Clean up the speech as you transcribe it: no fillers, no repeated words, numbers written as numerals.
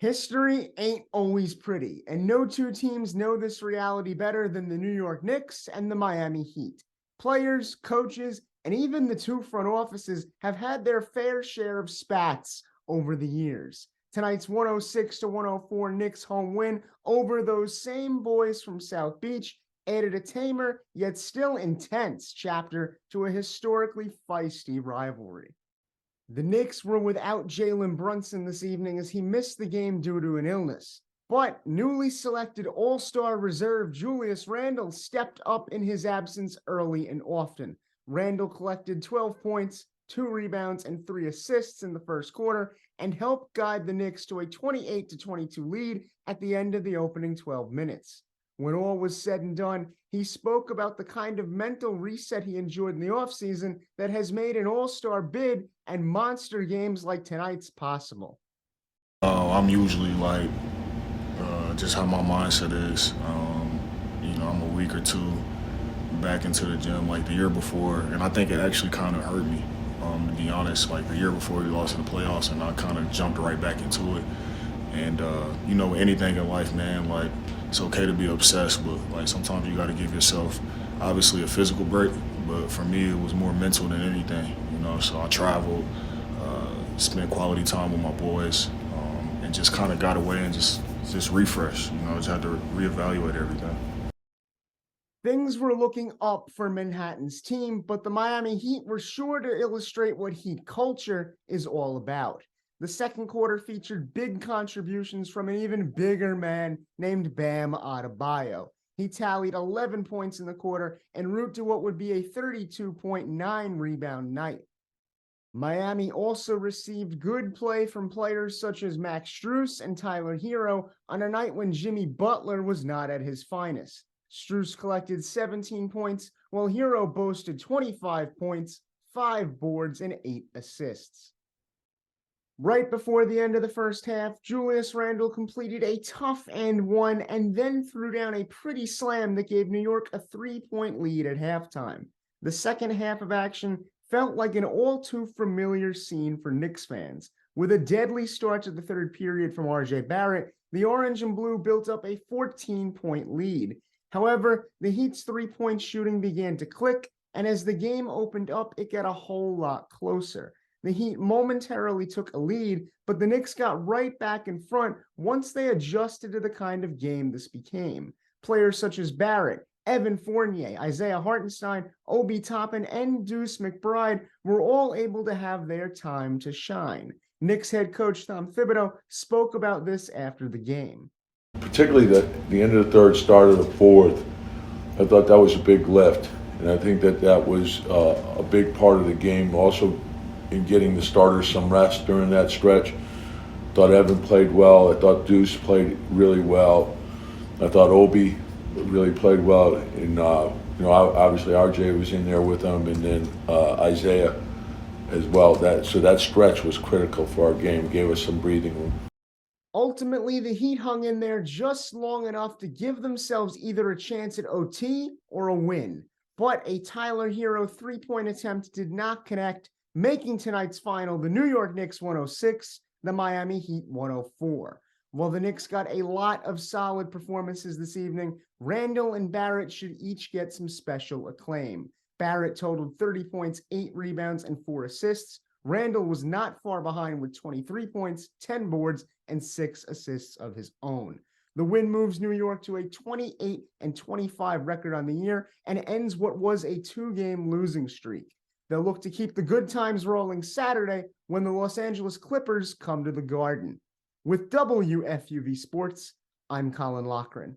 History ain't always pretty, and no two teams know this reality better than the New York Knicks and the Miami Heat. Players, coaches, and even the two front offices have had their fair share of spats over the years. Tonight's 106-104 Knicks home win over those same boys from South Beach added a tamer yet still intense chapter to a historically feisty rivalry. The Knicks were without Jalen Brunson this evening as he missed the game due to an illness. But newly selected All-Star reserve Julius Randle stepped up in his absence early and often. Randle collected 12 points, 2 rebounds, and 3 assists in the first quarter and helped guide the Knicks to a 28-22 lead at the end of the opening 12 minutes. When all was said and done, he spoke about the kind of mental reset he enjoyed in the offseason that has made an all-star bid and monster games like tonight's possible. I'm usually like just how my mindset is. I'm a week or two back into the gym like the year before, and I think it actually kind of hurt me, to be honest. Like the year before we lost in the playoffs, and I kind of jumped right back into it. And anything in life, man, like it's okay to be obsessed, but like sometimes you got to give yourself obviously a physical break. But for me, it was more mental than anything, So I traveled, spent quality time with my boys, and just kind of got away and just refresh. Just had to reevaluate everything. Things were looking up for Manhattan's team, but the Miami Heat were sure to illustrate what Heat culture is all about. The second quarter featured big contributions from an even bigger man named Bam Adebayo. He tallied 11 points in the quarter en route to what would be a 32.9 rebound night. Miami also received good play from players such as Max Strus and Tyler Hero on a night when Jimmy Butler was not at his finest. Strus collected 17 points, while Hero boasted 25 points, 5 boards, and 8 assists. Right before the end of the first half, Julius Randle completed a tough and one and then threw down a pretty slam that gave New York a 3-point lead at halftime. The second half of action felt like an all-too-familiar scene for Knicks fans. With a deadly start to the third period from RJ Barrett, the Orange and Blue built up a 14-point lead. However, the Heat's three-point shooting began to click, and as the game opened up, it got a whole lot closer. The Heat momentarily took a lead, but the Knicks got right back in front once they adjusted to the kind of game this became. Players such as Barrett, Evan Fournier, Isaiah Hartenstein, Obi Toppin, and Deuce McBride were all able to have their time to shine. Knicks head coach Tom Thibodeau spoke about this after the game. Particularly the end of the third, start of the fourth, I thought that was a big lift. And I think that was a big part of the game. Also, in getting the starters some rest during that stretch. Thought Evan played well. I thought Deuce played really well. I thought Obi really played well. And obviously RJ was in there with him, and then Isaiah as well. So that stretch was critical for our game. Gave us some breathing room. Ultimately, the Heat hung in there just long enough to give themselves either a chance at OT or a win. But a Tyler Hero 3-point attempt did not connect, making tonight's final the New York Knicks 106, the Miami Heat 104. While the Knicks got a lot of solid performances this evening, Randle and Barrett should each get some special acclaim. Barrett totaled 30 points, 8 rebounds, and 4 assists. Randle was not far behind with 23 points, 10 boards, and 6 assists of his own. The win moves New York to a 28-25 record on the year and ends what was a 2-game losing streak. They'll look to keep the good times rolling Saturday when the Los Angeles Clippers come to the Garden. With WFUV Sports, I'm Colin Loughran.